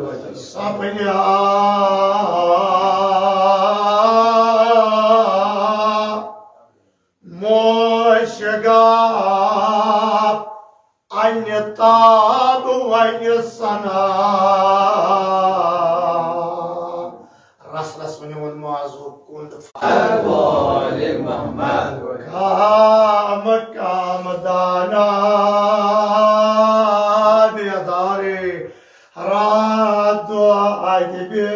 सपना मोशगा अन्य ताब वन सना रस रस वन माजू कुंद काम काम दाना बेदारे रात Ajbe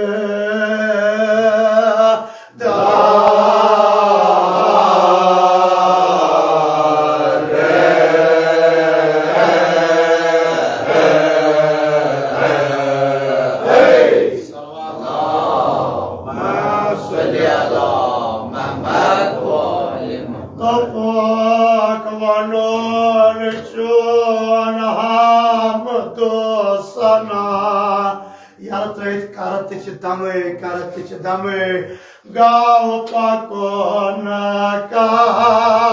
dame gaw pakona kara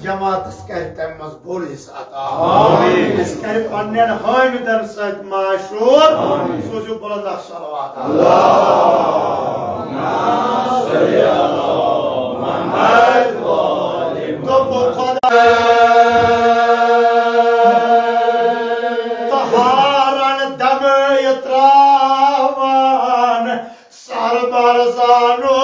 जमात बोल हामिदन सत माशूर सोजो बुलंद सलवात तहारन दम त्रावन सरबर जानो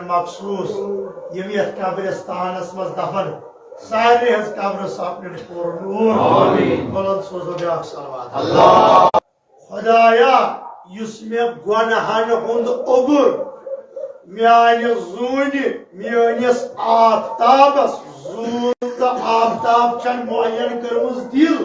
मखसूस यम यथ कब्रिस्तानस मज दफन सारे हज कब्र अपने बुलंद सोजो ब्याक सलवात खुदाया युस मे गुनाहन हुंद ओबुर म्यानि जूनि म्यानिस आफताबस जून तो आफताब छन मुअय्यन करमुज दिल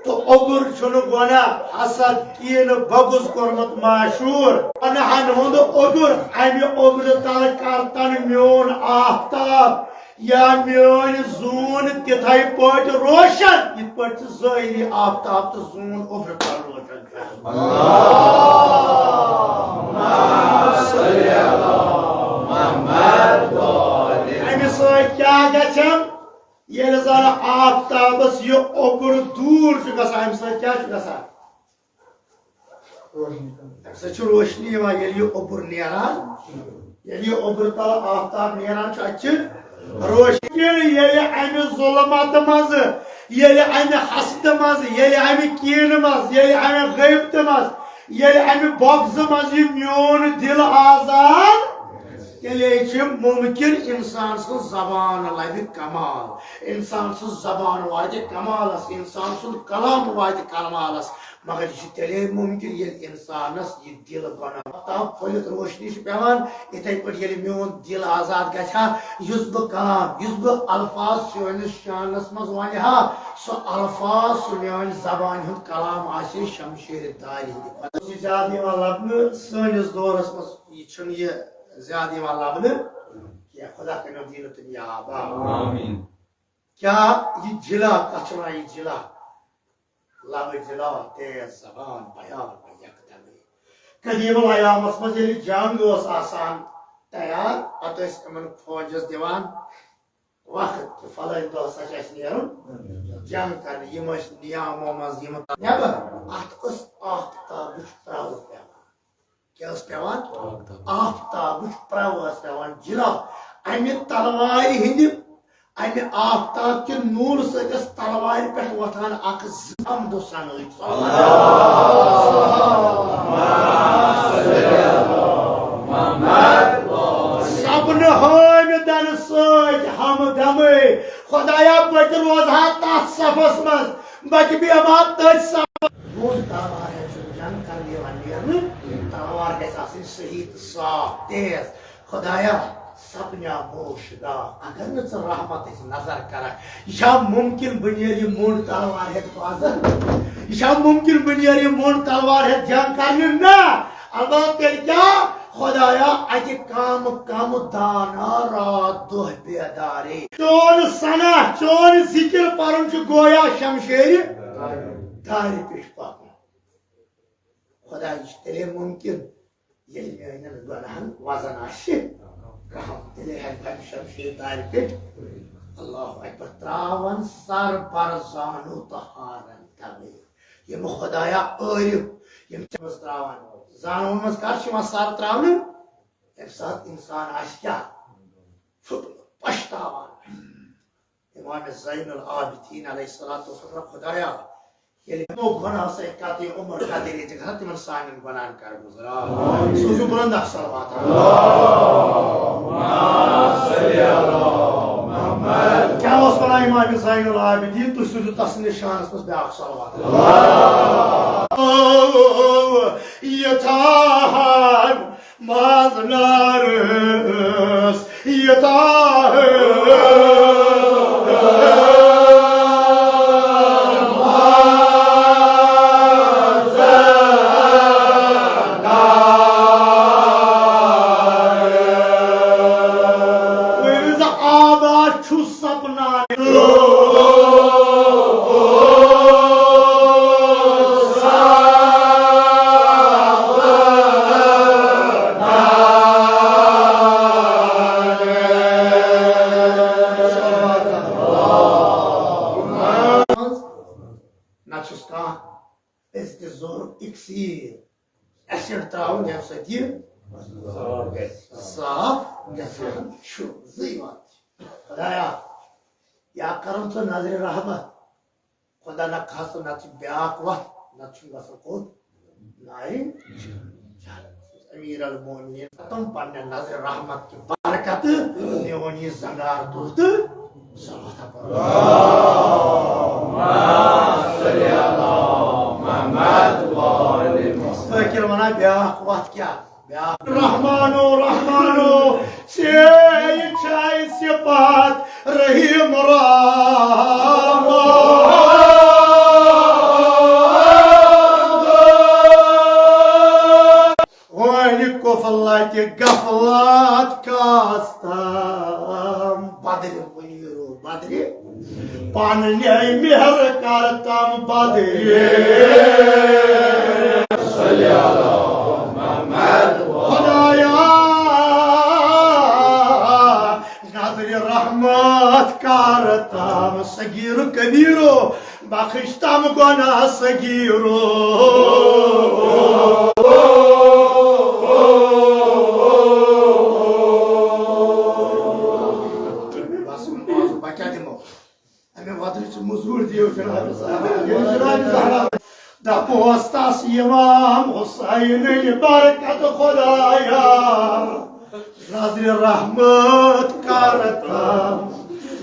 तो ओबुर छुन गुना हसद कीन बगुज कोरमत माशूर गुनाहन हुंद ओबुर अमि ओबुर तल करतन म्योन आफताब या म्योन जून तिथाई पट रोशन इत पट ज़ाहिरी आफताब तो जून ओबुर तल रोशन अमि सत क्या गछम ये जरा आफताबस ये ओबुर दूर गसान अमि सत क्या गसान रोशनी ये ओबुर नेरान ये ओबुर तल आफताब नेरान रोशनी अमि जुलमत मज अमि हसद मज अमि कीन मज अमि गैबत मज अमि बगज मज म्योन दिल आजाद मुमकिन इंसान सु जबान लबि कमाल इंसान सु जबान वात कमालस इंसान सु कलाम वात कमालस मगर यह तेले मुमकिन ये इंसानस ये दिल बना फलित रोशनी पेवान इथे पे मोन दिल आजाद गछा युस बह कलाम युस बह अल्फाज शोनिस शानस मज वन हा सो अल्फाज सो मेन जबान हुंद कलाम आसे शमशेर दारी ज्यादा लबन सनिस दौरस मज ये ज्यादा लबन क्या खुदा कर दीन दुनिया आमीन क्या ये जिला कचरा ये जिला लब जिला तेज जबान बयान यकदमी कदीम अयामस मज जंग आसान तैयार पे फौजस दिवान वक्त फलान दह सा नेरुन जंग कर नियामों मज नबर अत आफ्ताब प्रव क्या पेवान आफ्ताब प्रव पेवान जिला अमि तलवार हिंद अमि आफ्ताब के नूर सस तलवार पे वथान अमद सन सपन हामिदन सत हम गमे खुदाया बच रोजहा तथ सफस मज बच बेमा तथ मोट तलवार है जंग कर तलवार गई सही साफ तेज खुदाया सपना मोशदा अगर न रहमत नजर कर यह मुमकिन बनियर मोट तलवार है यह मुमकिन बनियर मोट तलवार है जंग कर ना अल्लाह तेल क्या खुदाया अत काम कम दाना रात दह बेदारे चोन सना चोन जिक्र परन गोया शमशेर दार पेश पाक खुदा तेले मुमकिन ये गुनाहन वजन आशे तेले शमशेर दार पे अल्लाह अकबर त्रावन सर पर जानू तहारन तबे ये खुदाया आरिफ यम त्रावन जानवन मज कर सर त्रावन एक साथ इंसान क्या पछतावान इमाम ज़ैनुल आबिदीन अलैहिस्सलातु वस्सलाम खुदाया ये गुनाह से काती उम्र का तेरी जगह तिमन सानिन गुनाह कर गुजरा सुजु बुलंद सलावत अल्लाहुम्मा सल्ली अला मुहम्मद क्या उस पर इमाम ज़ैनुल आबिदीन तो सुजु तस निशान उस पे सलावत यथाहन माज़नारस एसिड त्रावन जब सती साफ गसान छु ज़ीवात खुदाया या करम तो नजर रहमत खुदा न खास न ब्याक व न को नाई अमीर अल मोमिनीन तुम पन्ने नजर रहमत की बरकत नेवनी जंगार तुत सलात अल्लाहुम्मा सल्ली अला मुहम्मद व आलि मुहम्मद वना ब्याक वत क्या रहमानो रहमानो से चाय सिफात रहीम रामा गफलत गफलत कास्ताम बदर मुनीरो बदर पानने मेहर करतम बदर सल्ली अला मुहम्मद खुदाया नजर रहमत करतम सगीर कबीरो बख्शतम गुनाह सगीरो मजूर दियो दपोस्तास इमाम हुसैन बरकत खुदाया नजर रहमत करतम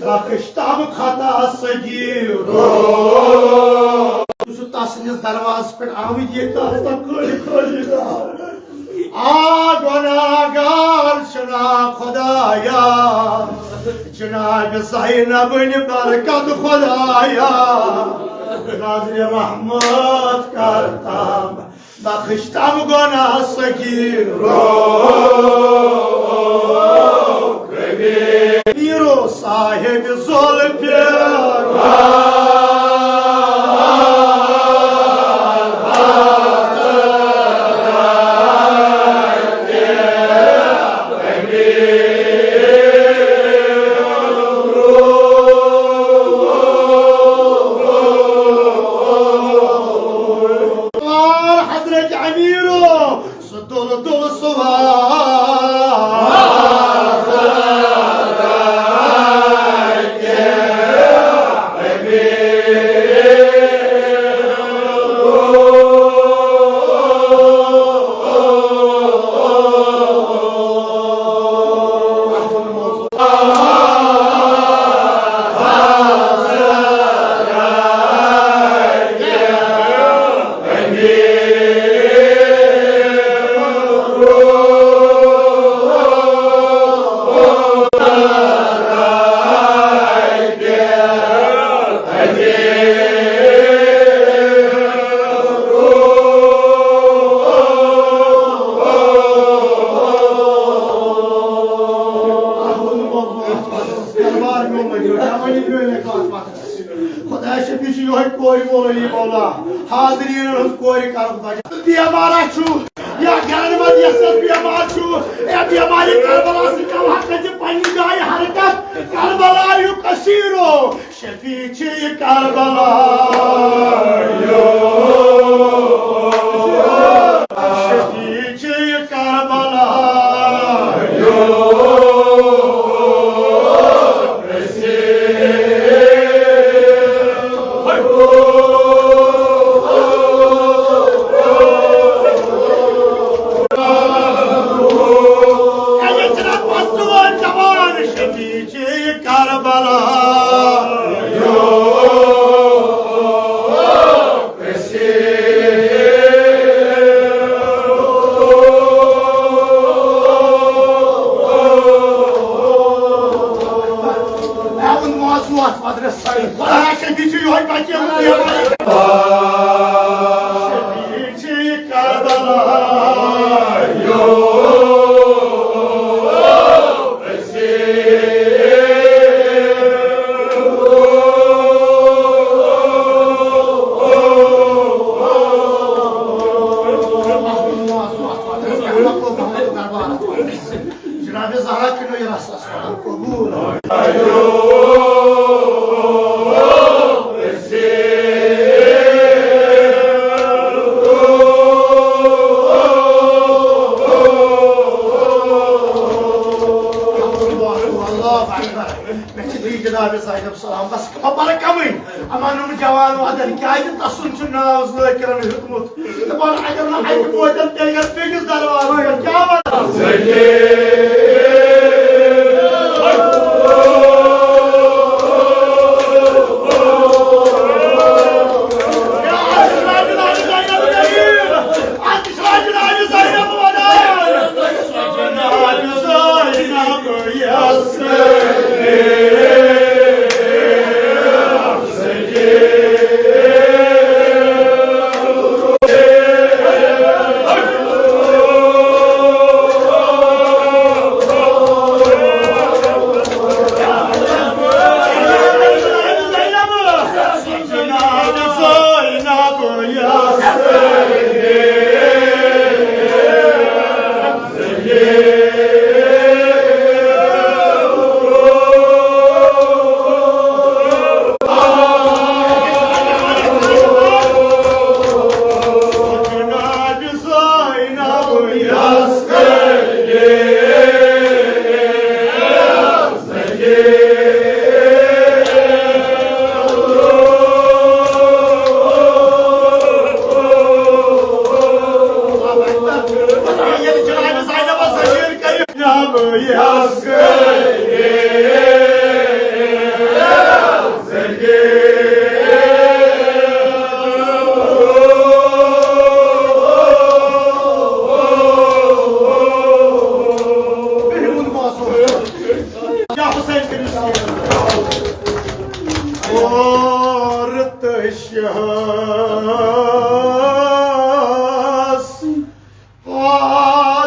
बख्शतम खता सगीरो तसनिस दरवाज पे आमिद ये खोली आ गुनाहगार शना खुदाया जनाब ज़ैनब बरकत खुदाया नजर रहमत करतम बख्शतम गुनाह सगीरो कबीरो Sahib ज़ुल्फ़े amiro, su dolu su var.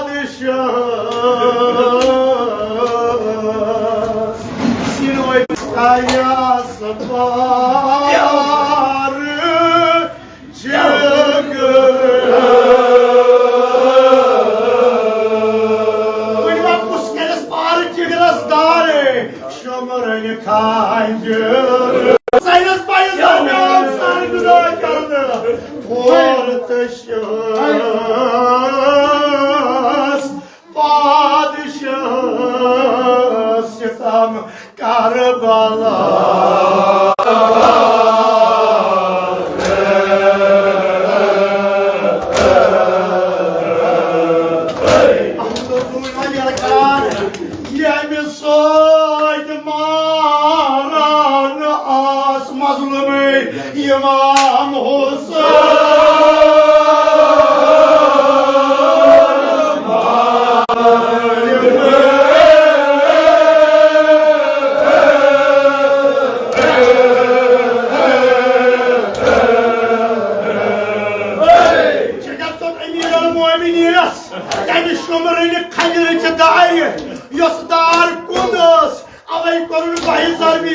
Padişah artışız padişah sitam Karbala.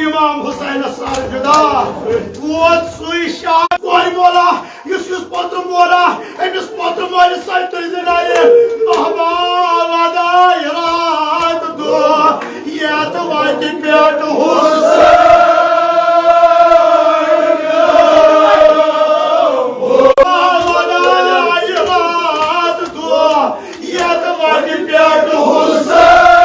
İmam Hüseyin sarjıda Tuot suişa Koy mola Yüz potru mola Emis potru mola Saytı izinayi Mahmavada Yarat du Yet vaki piyat Hüseyin Mahmavada Yarat du Yet vaki piyat Hüseyin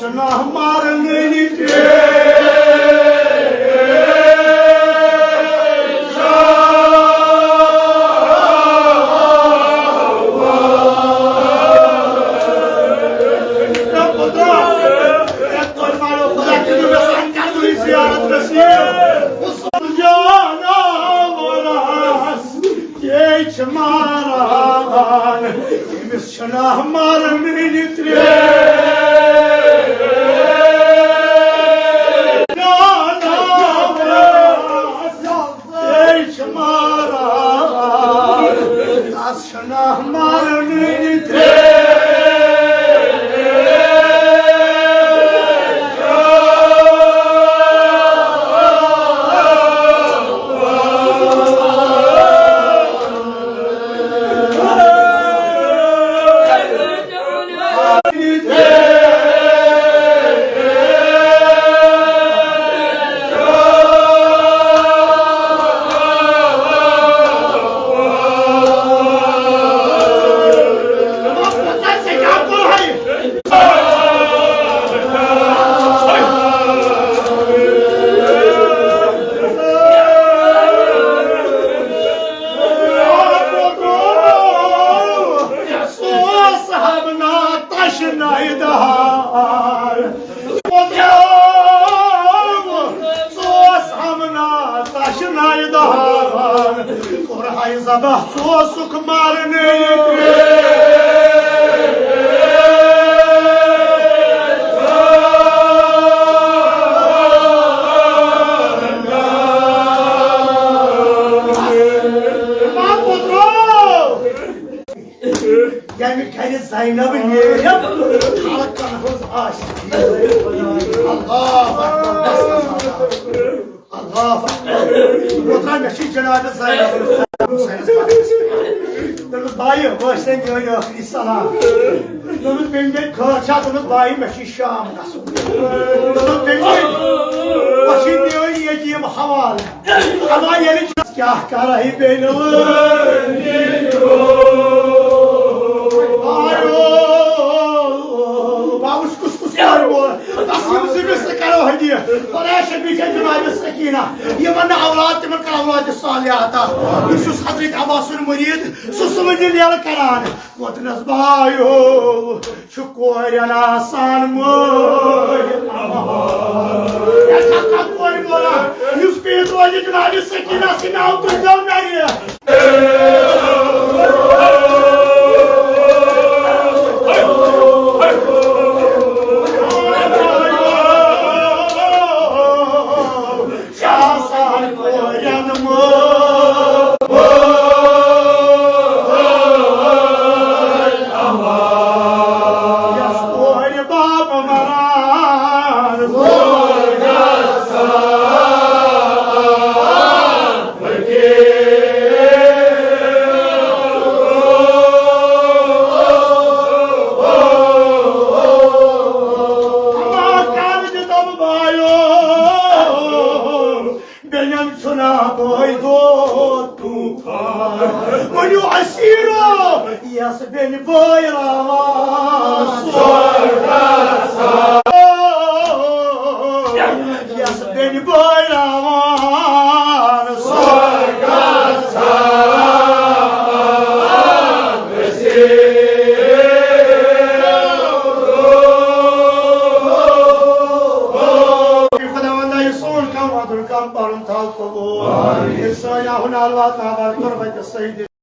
Asna marni Şuna marni nitre Şuna marni nitre Korhay sabah sosuk marni Yani kendi Zeynep'in yeri halk kanımız aç. Allah Allah Oturan meşin cenabı Zeynep'in Dönüz bayı baştan görüyor İsa'la Dönüz benden kırçadınız bayı meşin Şam Dönüz benden başın diyor yiyeceğim haval Ama yeni kah karayı beni Vamos cuscusar, nós temos esse cara hoje. Parece que a gente vai nessa aqui, né? E eu mando a aula, tem uma aula de salhada. Isso os Hazret Abbas no marido, sussurro de ela caralho. Quanto nas baio, chucoia na sanmoia. Essa cacora embora. E os peitos hoje de nada isso aqui na sinal do João Maria. Beni bayramaz Yas beni bayramaz Khudavanda Yusun kamadur kamparun talqo İsa yahun alvat nabar kurbat sayyid